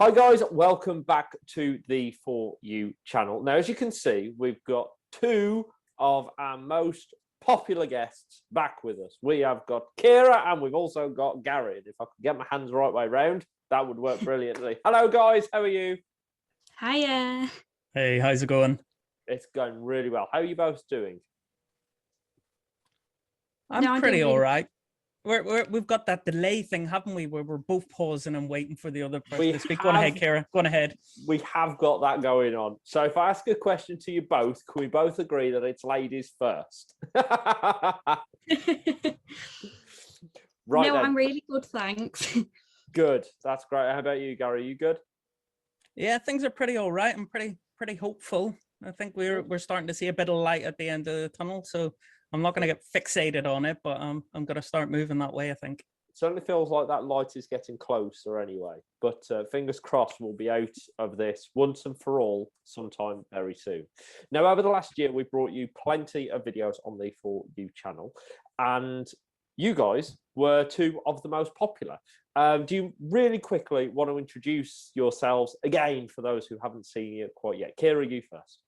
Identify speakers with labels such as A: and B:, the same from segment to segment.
A: Hi guys, welcome back to the For You channel. Now, as you can see, we've got two of our most popular guests back with us. We have got Kiara and we've also got Gary. And if I could get my hands the right way round, that would work brilliantly. Hello guys, how are you?
B: Hiya.
C: Hey, how's it going?
A: It's going really well. How are you both doing?
C: I'm pretty all right. We've got that delay thing, haven't we? Where we're both pausing and waiting for the other person to speak. Go on ahead, Kiara. Go on ahead.
A: We have got that going on. So if I ask a question to you both, can we both agree that it's ladies first? Right.
B: No,
A: then.
B: I'm really good, thanks.
A: Good. That's great. How about you, Gary? You good?
C: Yeah, things are pretty all right. I'm pretty hopeful. I think we're starting to see a bit of light at the end of the tunnel. So I'm not going to get fixated on it, but I'm going to start moving that way, I think.
A: It certainly feels like that light is getting closer anyway. But fingers crossed we'll be out of this once and for all sometime very soon. Now, over the last year, we brought you plenty of videos on the For You channel. And you guys were two of the most popular. Do you really quickly want to introduce yourselves again for those who haven't seen you quite yet? Kiara, you first.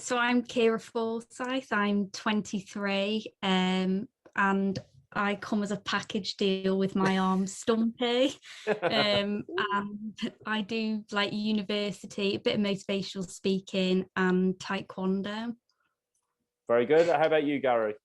B: So I'm Keira Forsythe, I'm 23, and I come as a package deal with my arm stumpy. And I do like university, a bit of motivational speaking and taekwondo.
A: Very good. How about you, Gary?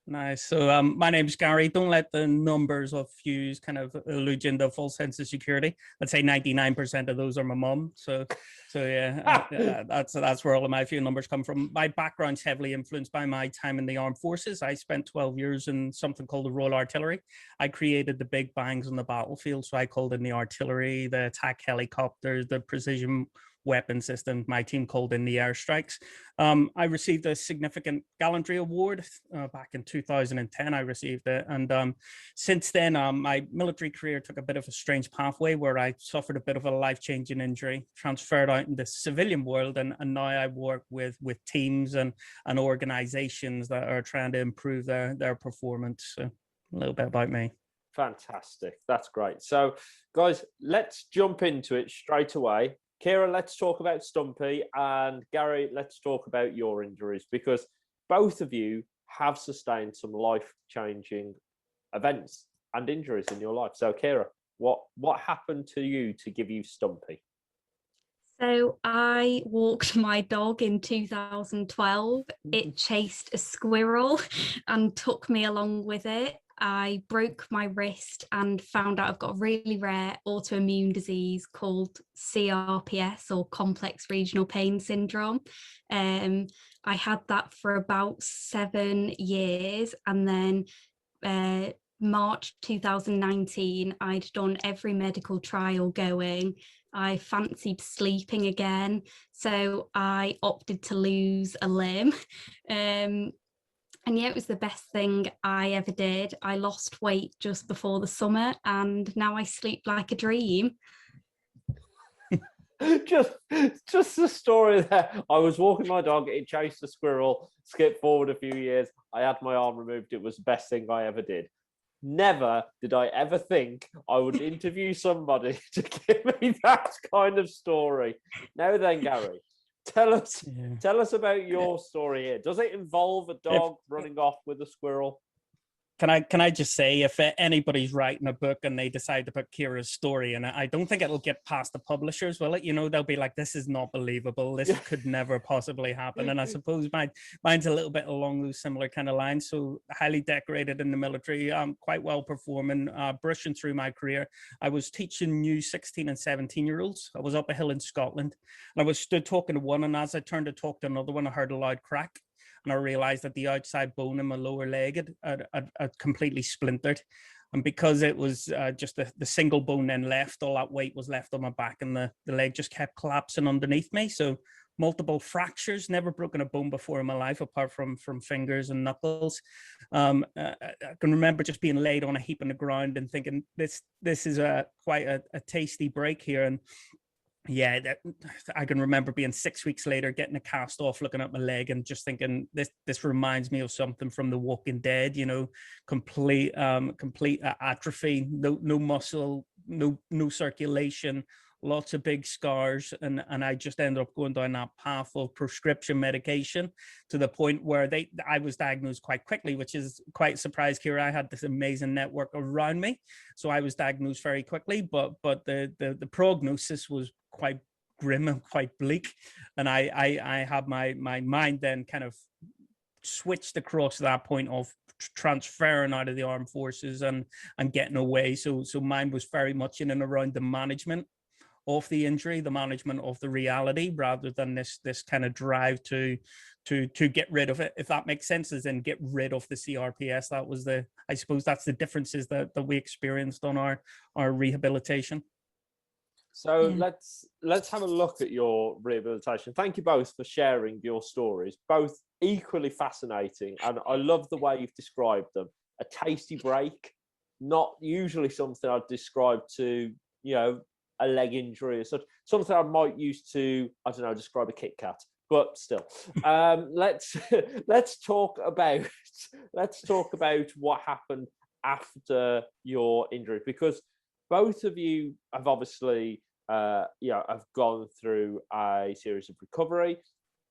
C: Nice. So my name's Gary. Don't let the numbers of views kind of elude you into a false sense of security. I'd say 99% of those are my mum. So yeah, that's where all of my few numbers come from. My background's heavily influenced by my time in the armed forces. I spent 12 years in something called the Royal Artillery. I created the big bangs on the battlefield. So I called in the artillery, the attack helicopters, the precision weapon system. My team called in the airstrikes. I received a significant gallantry award back in 2010. I received it, and since then, my military career took a bit of a strange pathway where I suffered a bit of a life-changing injury, transferred out in the civilian world, and now I work with teams and organizations that are trying to improve their performance. So a little bit about me.
A: Fantastic. That's great. So, guys, let's jump into it straight away. Kiara, let's talk about Stumpy, and Gary, let's talk about your injuries, because both of you have sustained some life-changing events and injuries in your life. So, Kiara, what happened to you to give you Stumpy?
B: So I walked my dog in 2012. It chased a squirrel and took me along with it. I broke my wrist and found out I've got a really rare autoimmune disease called CRPS, or complex regional pain syndrome. I had that for about 7 years, and then March 2019, I'd done every medical trial going. I fancied sleeping again, so I opted to lose a limb. And yeah, it was the best thing I ever did. I lost weight just before the summer, and now I sleep like a dream.
A: just the story there. I was walking my dog, it chased a squirrel, skipped forward a few years. I had my arm removed. It was the best thing I ever did. Never did I ever think I would interview somebody to give me that kind of story. Now then, Gary, tell us about your story here. Does it involve a dog running off with a squirrel?
C: Can I just say, if anybody's writing a book and they decide to put Kira's story in it, I don't think it'll get past the publishers, will it? You know, they'll be like, this is not believable. This could never possibly happen. And I suppose mine's a little bit along those similar kind of lines. So highly decorated in the military, quite well performing, brushing through my career. I was teaching new 16 and 17-year-olds. I was up a hill in Scotland, and I was stood talking to one, and as I turned to talk to another one, I heard a loud crack. And I realized that the outside bone in my lower leg had completely splintered. And because it was just the single bone then left, all that weight was left on my back, and the leg just kept collapsing underneath me. So multiple fractures, never broken a bone before in my life, apart from fingers and knuckles. I can remember just being laid on a heap on the ground and thinking, this is quite a tasty break here. And yeah, I can remember being 6 weeks later, getting a cast off, looking at my leg and just thinking, this reminds me of something from The Walking Dead, you know, complete atrophy, no muscle no circulation, lots of big scars, and I just ended up going down that path of prescription medication to the point where I was diagnosed quite quickly, which is quite a surprise. Kiara, I had this amazing network around me, so I was diagnosed very quickly, but the prognosis was quite grim and quite bleak, and I had my mind then kind of switched across to that point of transferring out of the armed forces and getting away. So mine was very much in and around the management of the injury, the management of the reality, rather than this kind of drive to get rid of it, if that makes sense, as in get rid of the CRPS. That was I suppose that's the differences that we experienced on our rehabilitation.
A: So let's have a look at your rehabilitation. Thank you both for sharing your stories, both equally fascinating, and I love the way you've described them. A tasty break, not usually something I'd describe to, you know, a leg injury or such, something I might use to, I don't know, describe a Kit Kat, but still. Let's talk about what happened after your injury, because both of you have obviously have gone through a series of recovery.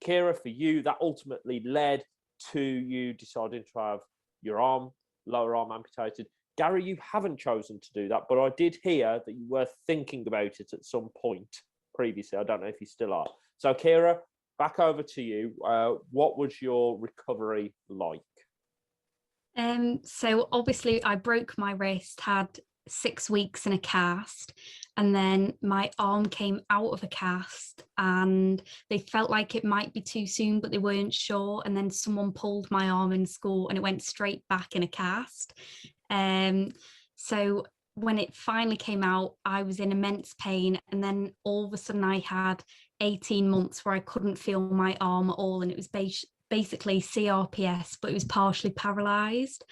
A: Kiara, for you, that ultimately led to you deciding to have your lower arm amputated. Gary, you haven't chosen to do that, but I did hear that you were thinking about it at some point previously. I don't know if you still are. So Kiara, back over to you. What was your recovery like?
B: So obviously I broke my wrist, had 6 weeks in a cast, and then my arm came out of a cast and they felt like it might be too soon, but they weren't sure, and then someone pulled my arm in school and it went straight back in a cast. So when it finally came out, I was in immense pain, and then all of a sudden I had 18 months where I couldn't feel my arm at all, and it was basically CRPS, but it was partially paralyzed.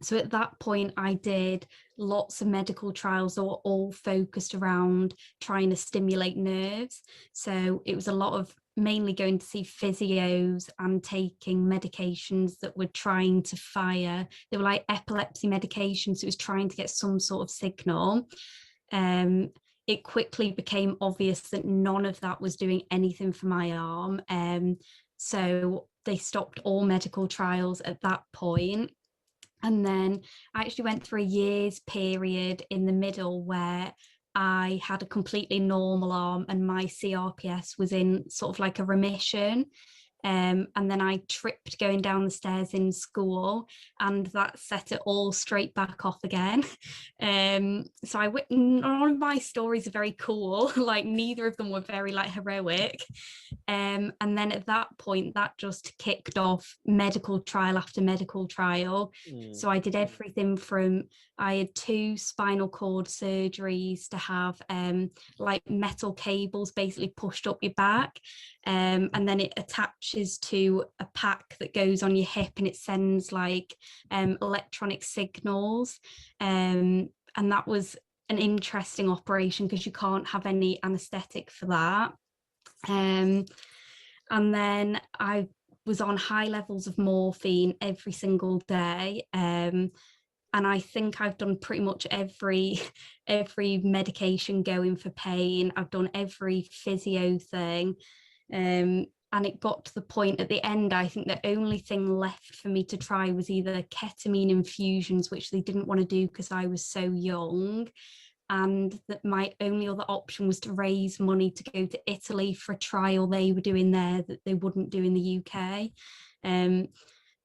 B: So at that point, I did lots of medical trials that were all focused around trying to stimulate nerves. So it was a lot of mainly going to see physios and taking medications that were trying to fire. They were like epilepsy medications. So it was trying to get some sort of signal. It quickly became obvious that none of that was doing anything for my arm. So they stopped all medical trials at that point. And then I actually went through a year's period in the middle where I had a completely normal arm and my CRPS was in sort of like a remission. And then I tripped going down the stairs in school, and that set it all straight back off again. So none of my stories are very cool. Like neither of them were very like heroic. And then at that point, that just kicked off medical trial after medical trial. So I did everything from, I had 2 spinal cord surgeries to have like metal cables basically pushed up your back. And then it attaches to a pack that goes on your hip and it sends like electronic signals. And that was an interesting operation because you can't have any anesthetic for that. And then I was on high levels of morphine every single day. And I think I've done pretty much every medication going for pain. I've done every physio thing. And it got to the point at the end, I think the only thing left for me to try was either ketamine infusions, which they didn't want to do because I was so young. And that my only other option was to raise money to go to Italy for a trial they were doing there that they wouldn't do in the UK.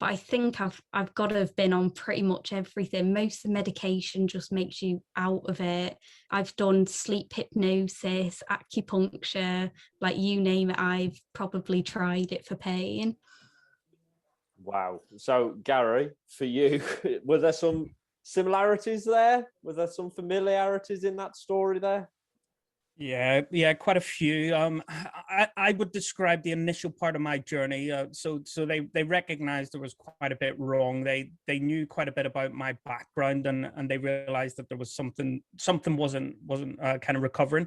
B: But I think I've got to have been on pretty much everything. Most of the medication just makes you out of it. I've done sleep hypnosis, acupuncture, like you name it, I've probably tried it for pain.
A: Wow. So Gary, for you, were there some similarities there? Were there some familiarities in that story there?
C: Yeah, quite a few. I would describe the initial part of my journey. So they recognized there was quite a bit wrong. They knew quite a bit about my background, and they realized that there was something wasn't kind of recovering.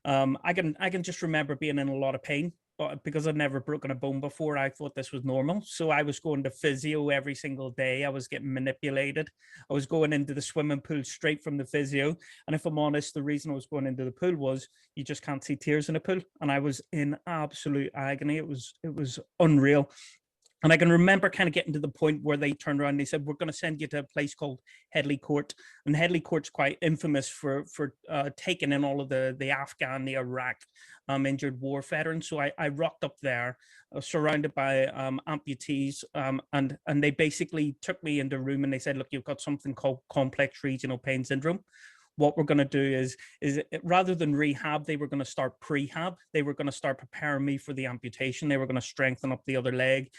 C: I can just remember being in a lot of pain but because I'd never broken a bone before, I thought this was normal. So I was going to physio every single day. I was getting manipulated. I was going into the swimming pool straight from the physio. And if I'm honest, the reason I was going into the pool was you just can't see tears in a pool. And I was in absolute agony. It was unreal. And I can remember kind of getting to the point where they turned around and they said, we're going to send you to a place called Headley Court. And Headley Court's quite infamous for taking in all of the Afghan, the Iraq injured war veterans. So I rocked up there, surrounded by amputees. And they basically took me into a room and they said, look, you've got something called complex regional pain syndrome. What we're going to do is rather than rehab, they were going to start prehab. They were going to start preparing me for the amputation. They were going to strengthen up the other leg.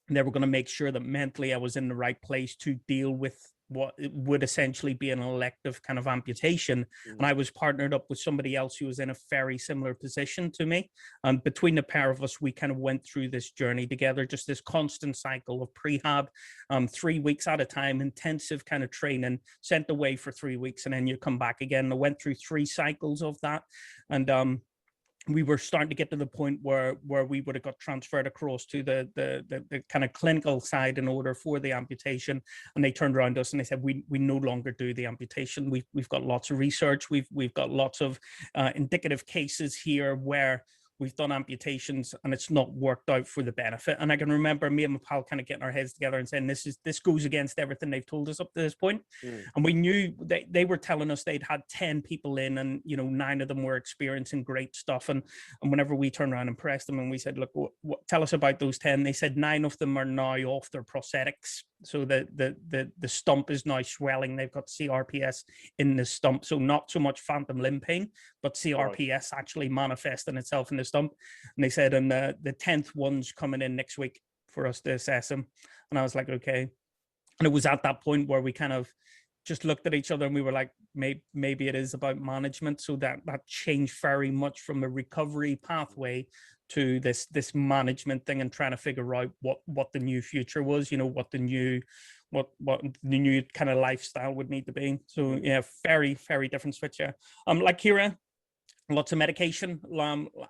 C: They were going to make sure that mentally I was in the right place to deal with what would essentially be an elective kind of amputation. And I was partnered up with somebody else who was in a very similar position to me. And between the pair of us, we kind of went through this journey together, just this constant cycle of prehab, 3 weeks at a time, intensive kind of training, sent away for 3 weeks, and then you come back again. I went through 3 cycles of that. And we were starting to get to the point where we would have got transferred across to the kind of clinical side in order for the amputation. And they turned around to us and they said, we no longer do the amputation. We've got lots of research. We've got lots of indicative cases here where we've done amputations and it's not worked out for the benefit. And I can remember me and my pal kind of getting our heads together and saying, this goes against everything they've told us up to this point. And we knew they were telling us they'd had 10 people in and, 9 of them were experiencing great stuff. And whenever we turned around and pressed them and we said, look, tell us about those 10, they said 9 of them are now off their prosthetics. So the stump is now swelling. They've got CRPS in the stump. So not so much phantom limb pain, but CRPS actually manifesting itself in the stump. And they said, and the 10th one's coming in next week for us to assess him. And I was like, okay. And it was at that point where we kind of just looked at each other and we were like, maybe it is about management. So that changed very much from a recovery pathway to this management thing and trying to figure out what the new future was, what the new kind of lifestyle would need to be. So yeah, very, very different switch. Yeah. Like Kiara, lots of medication,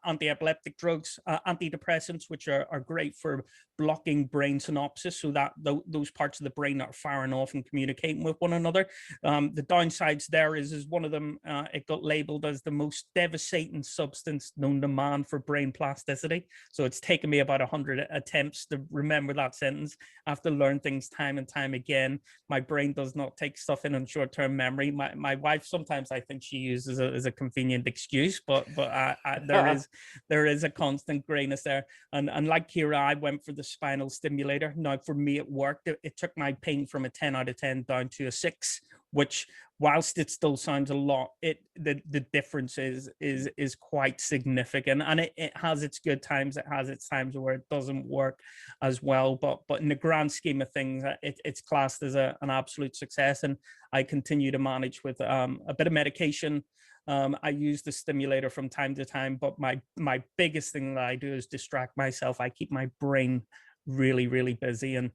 C: anti-epileptic drugs, antidepressants, which are great for blocking brain synapses, so that those parts of the brain that are firing off and communicating with one another. The downsides there is one of them, it got labeled as the most devastating substance known to man for brain plasticity. So it's taken me about 100 attempts to remember that sentence. I have to learn things time and time again. My brain does not take stuff in on short-term memory. My wife, sometimes I think she uses it as a convenient excuse, but there is a constant grayness there. And like Kiara, I went for the spinal stimulator. Now for me it worked. It took my pain from a 10 out of 10 down to a 6, which whilst it still sounds a lot, the difference is quite significant. And it has its good times, it has its times where it doesn't work as well, but in the grand scheme of things, it's classed as an absolute success. And I continue to manage with a bit of medication. I use the stimulator from time to time, but my biggest thing that I do is distract myself. I keep my brain really, really busy. And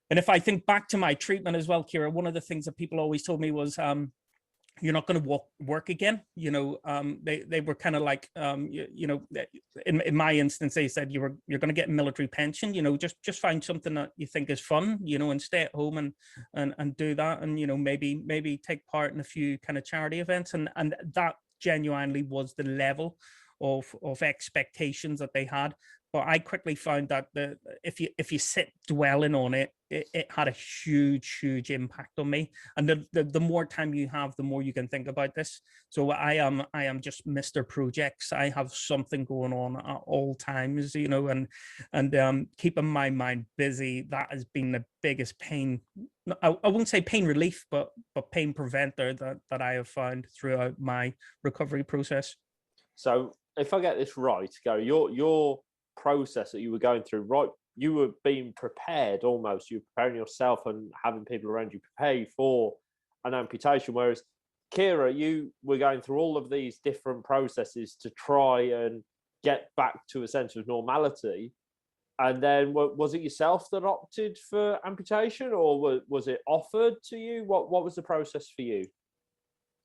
C: if I think back to my treatment as well, Kiara, one of the things that people always told me was, you're not going to work again. They were kind of like, in my instance, they said you're going to get a military pension. Just find something that you think is fun, and stay at home and do that, and maybe take part in a few kind of charity events, and that genuinely was the level of expectations that they had. But I quickly found that if you sit dwelling on it, it had a huge impact on me. And the more time you have, the more you can think about this. So I am just Mr. Projects. I have something going on at all times, and keeping my mind busy. That has been the biggest pain. I won't say pain relief, but pain preventer that I have found throughout my recovery process.
A: So if I get this right, Gary, your process that you were going through, right, you were being prepared almost, you were preparing yourself and having people around you prepare you for an amputation, whereas Kiara, you were going through all of these different processes to try and get back to a sense of normality. And then was it yourself that opted for amputation, or was it offered to you? What was the process for you?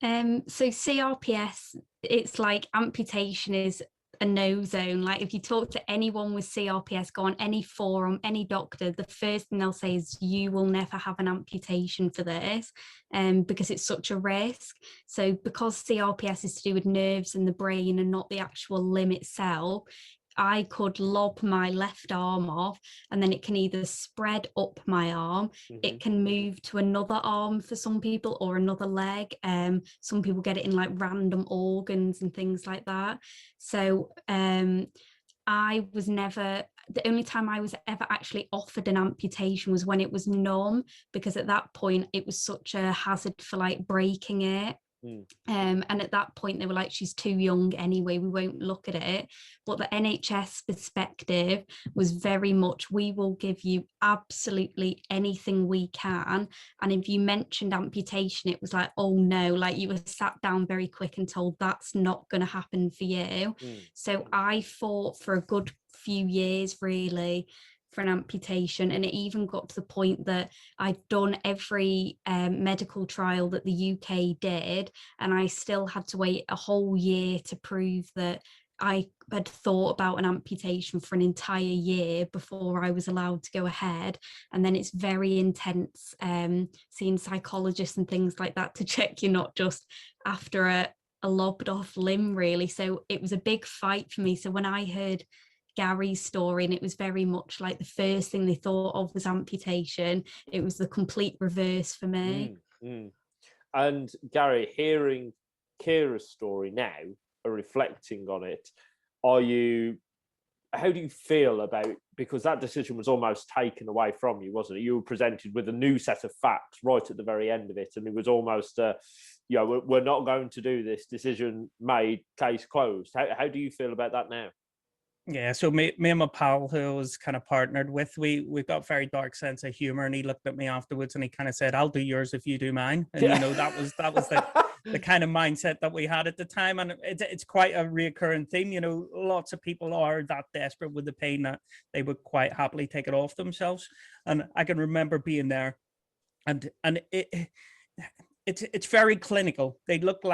B: So CRPS, it's like amputation is a no zone. Like if you talk to anyone with CRPS, go on any forum, any doctor, the first thing they'll say is you will never have an amputation for this, because it's such a risk. So because CRPS is to do with nerves in the brain and not the actual limb itself, I could lob my left arm off and then it can either spread up my arm, it can move to another arm for some people or another leg. Some people get it in like random organs and things like that. So I was never, the only time I was ever actually offered an amputation was when it was numb, because at that point it was such a hazard for like breaking it. And at that point they were like, she's too young anyway, we won't look at it. But the NHS perspective was very much, we will give you absolutely anything we can, and if you mentioned amputation it was like, oh no, like you were sat down very quick and told that's not going to happen for you. So I fought for a good few years really for an amputation, and it even got to the point that I'd done every medical trial that the UK did, and I still had to wait a whole year to prove that I had thought about an amputation for an entire year before I was allowed to go ahead. And then it's very intense seeing psychologists and things like that to check you're not just after a lobbed off limb really. So it was a big fight for me. So when I heard Gary's story, and it was very much like the first thing they thought of was amputation, it was the complete reverse for me.
A: And Gary, hearing Keira's story now and reflecting on it, how do you feel about, because that decision was almost taken away from you, wasn't it? You were presented with a new set of facts right at the very end of it, and it was almost we're not going to do this, decision made, case closed. How do you feel about that now?
C: Yeah, so me and my pal who I was kind of partnered with, we've got a very dark sense of humor, and he looked at me afterwards and he kind of said, I'll do yours if you do mine. And you know, that was the kind of mindset that we had at the time. And it's quite a reoccurring theme. You know, lots of people are that desperate with the pain that they would quite happily take it off themselves. And I can remember being there, and it's very clinical. They look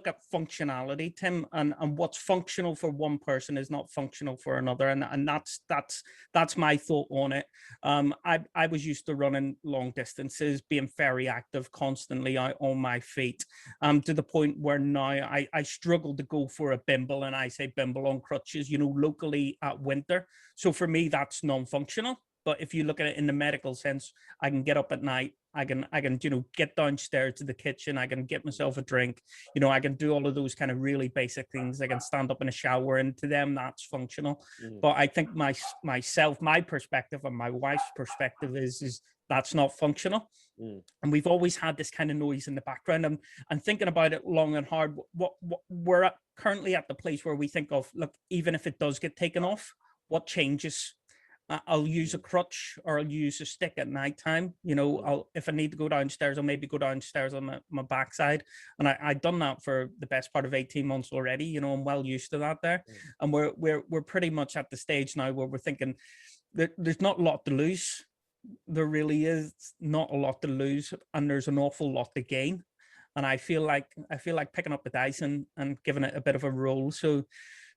C: at functionality, Tim, and what's functional for one person is not functional for another, and that's my thought on it. I was used to running long distances, being very active, constantly out on my feet, to the point where now I struggle to go for a bimble, and I say bimble on crutches, you know, locally at winter. So for me, that's non-functional. But if you look at it in the medical sense, I can get up at night. I can, you know, get downstairs to the kitchen. I can get myself a drink. You know, I can do all of those kind of really basic things. I can stand up in a shower, and to them, that's functional. But I think my perspective and my wife's perspective is that's not functional. And we've always had this kind of noise in the background. And thinking about it long and hard, what we're currently at the place where we think of, look, even if it does get taken off, what changes? I'll use a crutch, or I'll use a stick at nighttime. You know, if I need to go downstairs, I'll maybe go downstairs on my backside. And I've done that for the best part of 18 months already. You know, I'm well used to that there. And we're pretty much at the stage now where we're thinking that there's not a lot to lose. There really is not a lot to lose, and there's an awful lot to gain. And I feel like picking up the dice and giving it a bit of a roll. So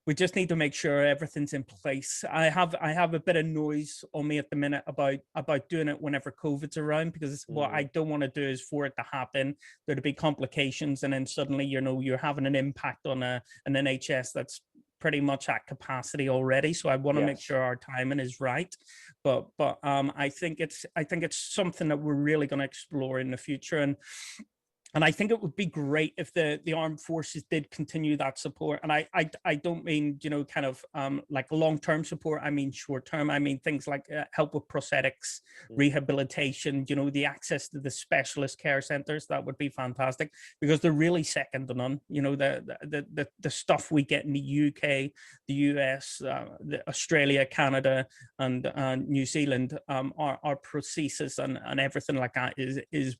C: we just need to make sure everything's in place. I have a bit of noise on me at the minute about doing it whenever COVID's around, because what I don't want to do is for it to happen, there to be complications, and then suddenly, you know, you're having an impact on an NHS that's pretty much at capacity already. So I want to make sure our timing is right. But I think it's something that we're really going to explore in the future. And I think it would be great if the armed forces did continue that support. And I don't mean, you know, kind of like long-term support. I mean short-term. I mean things like help with prosthetics, rehabilitation, you know, the access to the specialist care centers. That would be fantastic, because they're really second to none. You know, the stuff we get in the UK, the US, Australia, Canada, and New Zealand, our prosthesis and everything like that is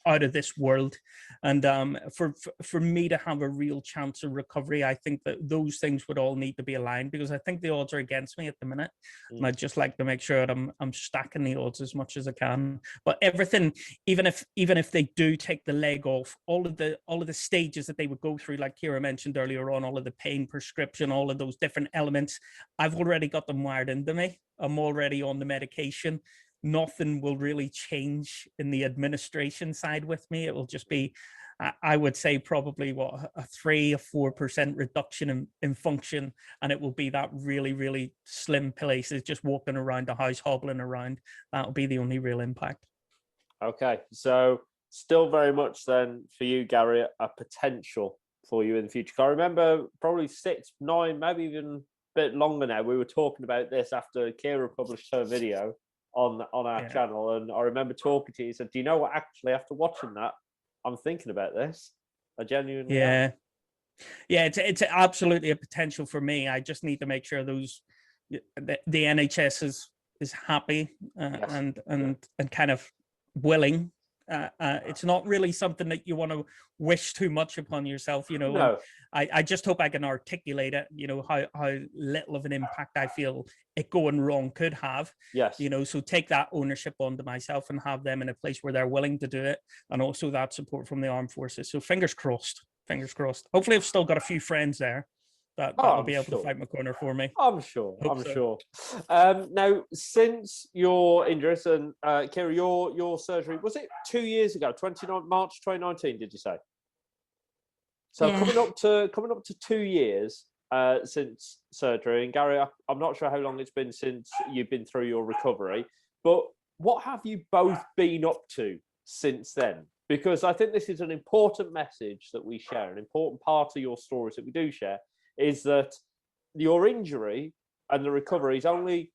C: out of this world. And for me to have a real chance of recovery, I think that those things would all need to be aligned, because I think the odds are against me at the minute. And I'd just like to make sure that I'm stacking the odds as much as I can. But everything, even if they do take the leg off, all of the stages that they would go through, like Kiara mentioned earlier on, all of the pain prescription, all of those different elements, I've already got them wired into me. I'm already on the medication. Nothing will really change in the administration side with me. It will just be, I would say, probably a 3 or 4% reduction in function, and it will be that really, really slim places, just walking around the house, hobbling around. That'll be the only real impact.
A: Okay, so still very much then for you, Gary, a potential for you in the future. I remember probably 6, 9, maybe even a bit longer now. We were talking about this after Kiara published her video on our channel, and I remember talking to you. Said, "Do you know what? Actually, after watching that, I'm thinking about this. I genuinely am."
C: Yeah, it's absolutely a potential for me. I just need to make sure the NHS is happy and kind of willing. It's not really something that you want to wish too much upon yourself, you know.
A: No.
C: I just hope I can articulate it, you know, how little of an impact I feel it going wrong could have.
A: Yes.
C: You know, so take that ownership onto myself and have them in a place where they're willing to do it, and also that support from the armed forces. So fingers crossed. Fingers crossed. Hopefully I've still got a few friends there that'll be able to fight my corner for me.
A: I'm sure. Now, since your injuries and Kiara, your surgery, was it 2 years ago? March 2019, did you say? So coming up to 2 years since surgery, and Gary, I'm not sure how long it's been since you've been through your recovery, but what have you both been up to since then? Because I think this is an important message that we share, an important part of your stories that we do share, is that your injury and the recovery is only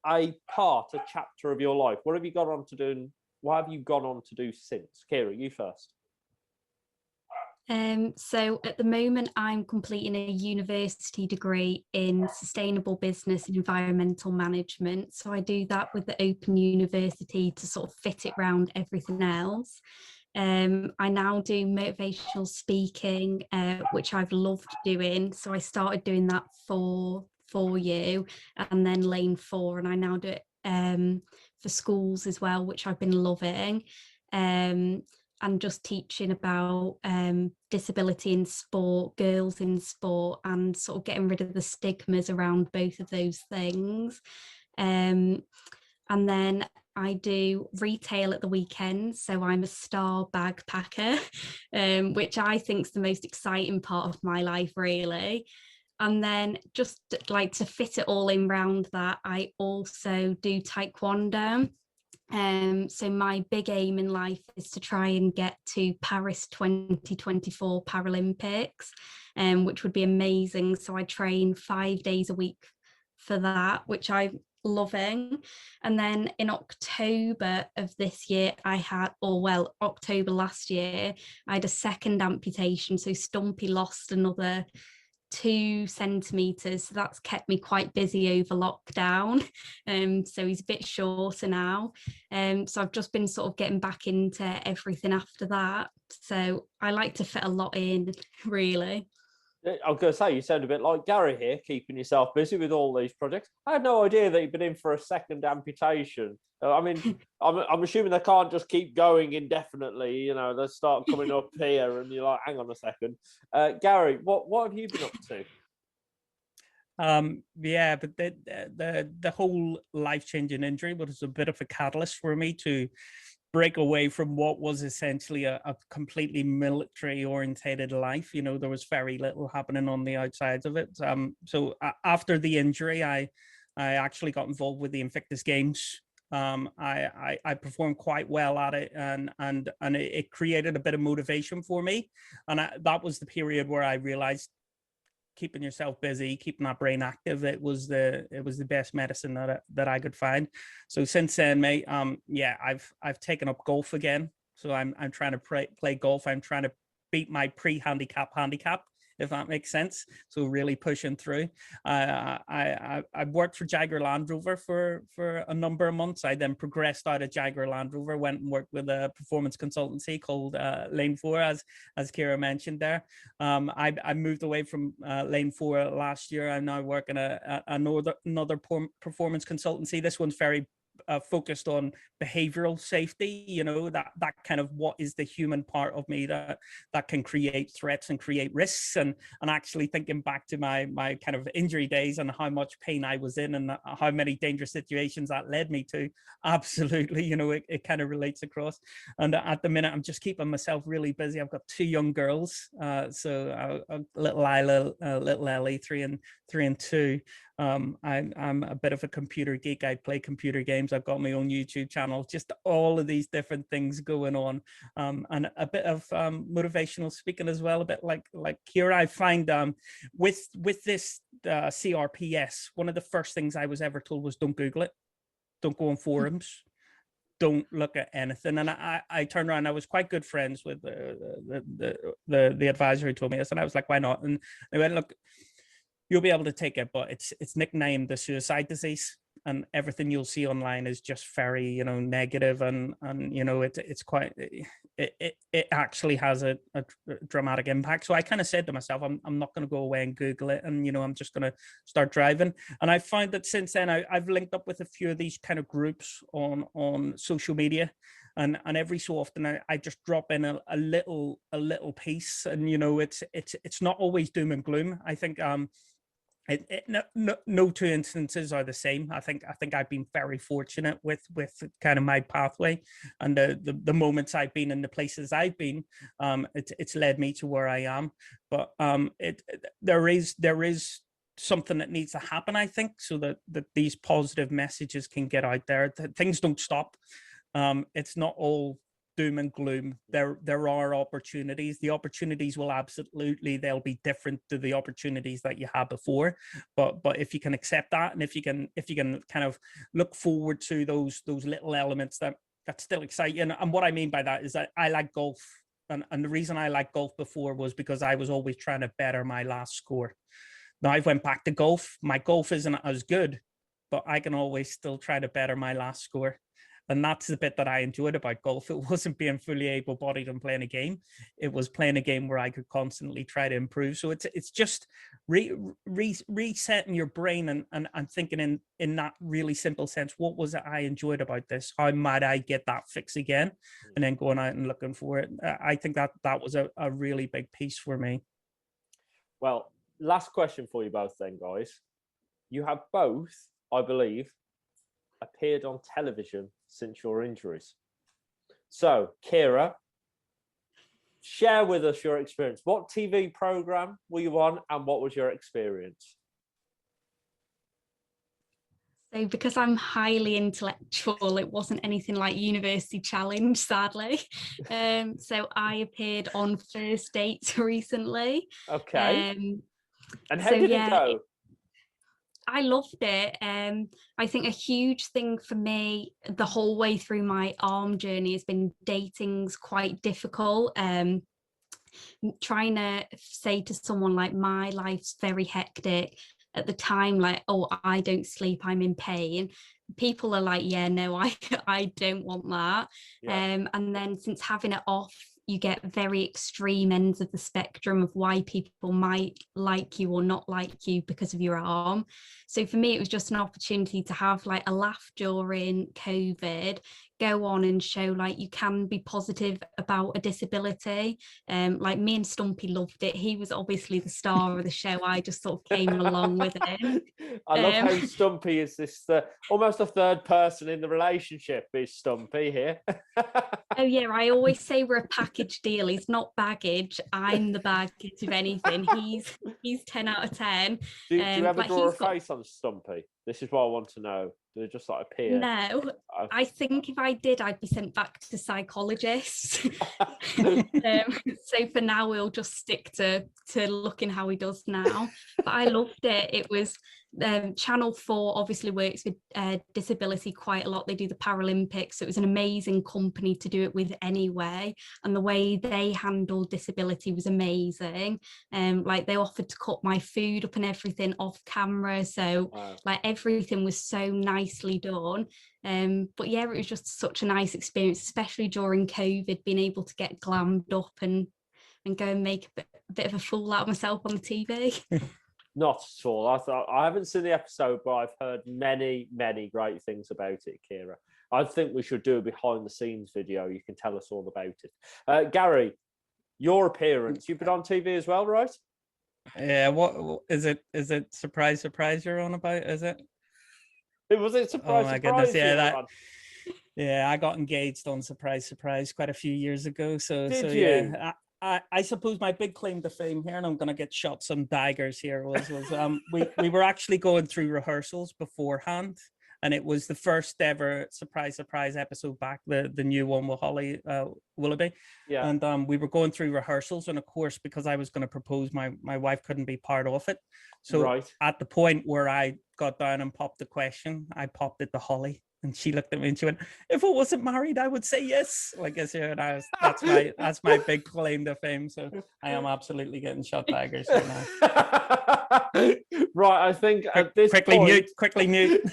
A: a chapter of your life. What have you gone on to do? What have you gone on to do since? Kiara, you first.
B: So at the moment, I'm completing a university degree in sustainable business and environmental management. So I do that with the Open University to sort of fit it around everything else. I now do motivational speaking, which I've loved doing. So I started doing that for you, and then Lane 4, and I now do it for schools as well, which I've been loving. And just teaching about disability in sport, girls in sport, and sort of getting rid of the stigmas around both of those things. And then I do retail at the weekend, so I'm a star bag packer, which I think is the most exciting part of my life, really. And then just like to fit it all in round that, I also do taekwondo. So my big aim in life is to try and get to Paris 2024 Paralympics, which would be amazing. So I train 5 days a week for that, which I'm loving. And then in October of this year, October last year, I had a second amputation. So Stumpy lost another 2 centimeters, so that's kept me quite busy over lockdown. So he's a bit shorter now. So I've just been sort of getting back into everything after that. So I like to fit a lot in, really.
A: I was going to say, you sound a bit like Gary here, keeping yourself busy with all these projects. I had no idea that you'd been in for a second amputation. I mean, I'm assuming they can't just keep going indefinitely. You know, they start coming up here, and you're like, hang on a second. Gary, what have you been up to?
C: Yeah, but the whole life-changing injury was a bit of a catalyst for me to break away from what was essentially a completely military orientated life. You know, there was very little happening on the outsides of it. So after the injury, I actually got involved with the Invictus Games. I performed quite well at it, and it created a bit of motivation for me. And that was the period where I realized keeping yourself busy, keeping that brain active, it was the best medicine that I could find. So since then, mate, yeah, I've taken up golf again. So I'm trying to play golf. I'm trying to beat my pre-handicap handicap if that makes sense. So really pushing through. I worked for Jaguar Land Rover for a number of months. I then progressed out of Jaguar Land Rover, went and worked with a performance consultancy called Lane 4, as Keira mentioned there. I moved away from Lane 4 last year. I'm now working at another performance consultancy. This one's very focused on behavioral safety, you know, that kind of what is the human part of me that can create threats and create risks, and actually thinking back to my kind of injury days and how much pain I was in and how many dangerous situations that led me to. Absolutely, you know, it kind of relates across. And at the minute I'm just keeping myself really busy. I've got 2 young girls, so little Isla, little Ellie, 3 and 2. I'm a bit of a computer geek. I play computer games. I've got my own YouTube channel, just all of these different things going on, and a bit of motivational speaking as well, a bit like Keira. I find with this CRPS, one of the first things I was ever told was don't Google it, don't go on forums, don't look at anything. And I turned around. I was quite good friends with the advisor who told me this, and I was like, why not? And they went, look, you'll be able to take it, but it's nicknamed the suicide disease, and everything you'll see online is just very, you know, negative, and you know, it's quite, it actually has a dramatic impact. So I kind of said to myself, I'm not going to go away and Google it, and you know, I'm just going to start driving. And I find that since then I've linked up with a few of these kind of groups on social media, and every so often I just drop in a little piece, and you know, it's not always doom and gloom. I think no 2 instances are the same. I think I've been very fortunate with kind of my pathway and the moments I've been in, the places I've been. It's led me to where I am, but there is something that needs to happen, I think, so that these positive messages can get out there, that things don't stop. It's not all doom and gloom. There are opportunities. The opportunities will absolutely, they'll be different to the opportunities that you had before, but if you can accept that, and if you can kind of look forward to those little elements that still excite you. And what I mean by that is that I like golf, and the reason I liked golf before was because I was always trying to better my last score. Now I've went back to golf. My golf isn't as good, but I can always still try to better my last score. And that's the bit that I enjoyed about golf. It wasn't being fully able-bodied and playing a game. It was playing a game where I could constantly try to improve. So it's just resetting your brain and thinking in that really simple sense, what was it I enjoyed about this? How might I get that fix again? And then going out and looking for it. I think that was a really big piece for me.
A: Well, last question for you both then, guys. You have both, I believe, appeared on television since your injuries. So, Keira, share with us your experience. What TV program were you on, and what was your experience?
B: So because I'm highly intellectual, it wasn't anything like University Challenge, sadly. So I appeared on First Dates recently.
A: Okay. And how did it go?
B: I loved it. I think a huge thing for me the whole way through my arm journey has been dating's quite difficult. Trying to say to someone like, my life's very hectic at the time, like, oh, I don't sleep, I'm in pain. People are like, yeah, no, I don't want that. Yeah. And then since having it off, you get very extreme ends of the spectrum of why people might like you or not like you because of your arm. So for me, it was just an opportunity to have like a laugh during COVID, go on and show like you can be positive about a disability. Like me and Stumpy loved it. He was obviously the star of the show. I just sort of came along with him.
A: I love how Stumpy is this almost a third person in the relationship. Is Stumpy here?
B: Oh yeah, I always say we're a package deal. He's not baggage. I'm the baggage, if anything. He's 10 out of 10.
A: Do you ever draw a face on Stumpy? This is what I want to know. Do they just like appear?
B: No, I think if I did, I'd be sent back to psychologists. So for now, we'll just stick to looking how he does now. But I loved it. It was Channel 4 obviously works with disability quite a lot. They do the Paralympics. So it was an amazing company to do it with anyway. And the way they handled disability was amazing. Like they offered to cut my food up and everything off camera. So
A: Wow.
B: like everything was so nicely done. But yeah, it was just such a nice experience, especially during COVID, being able to get glammed up and go and make a bit of a fool out of myself on the TV.
A: Not at all. I haven't seen the episode, but I've heard many, many great things about it, Kiara. I think we should do a behind the scenes video. You can tell us all about it. Gary, your appearance. You've been on TV as well, right?
C: Yeah, what is it? Is it surprise you're on about? Is it?
A: Was it surprise?
C: Oh my
A: surprise
C: goodness! Yeah,
A: that.
C: Yeah, I got engaged on surprise quite a few years ago.
A: Did you?
C: Yeah, I suppose my big claim to fame here, and I'm gonna get shot some daggers here, was we were actually going through rehearsals beforehand, and it was the first ever surprise episode back, the new one with Holly Willoughby.
A: Yeah.
C: And we were going through rehearsals, and of course, because I was going to propose, my wife couldn't be part of it. So at the point where I got down and popped the question, I popped it to Holly, and she looked at me and she went, "If I wasn't married, I would say yes." Like I said, that's my big claim to fame. So I am absolutely getting shot daggers right now.
A: Right, I think at this
C: quickly
A: point,
C: mute.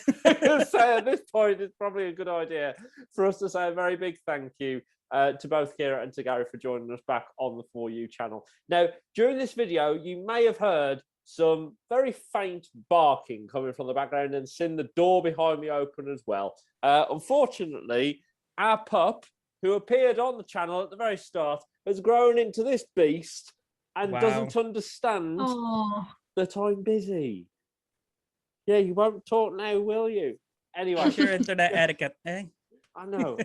A: So at this point, it's probably a good idea for us to say a very big thank you to both Kiara and to Gary for joining us back on the For You channel. Now, during this video, you may have heard some very faint barking coming from the background and seen the door behind me open as well. Unfortunately, our pup, who appeared on the channel at the very start, has grown into this beast and doesn't understand that I'm busy. Yeah, you won't talk now, will you? Anyway.
C: What's your internet etiquette, eh?
A: I know.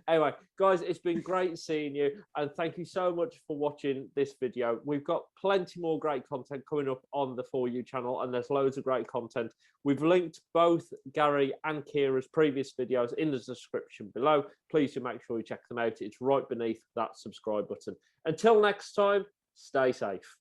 A: Anyway, guys, it's been great seeing you, and thank you so much for watching this video. We've got plenty more great content coming up on the For You channel, and there's loads of great content. We've linked both Gary and Kiara's previous videos in the description below. Please do make sure you check them out. It's right beneath that subscribe button. Until next time, stay safe.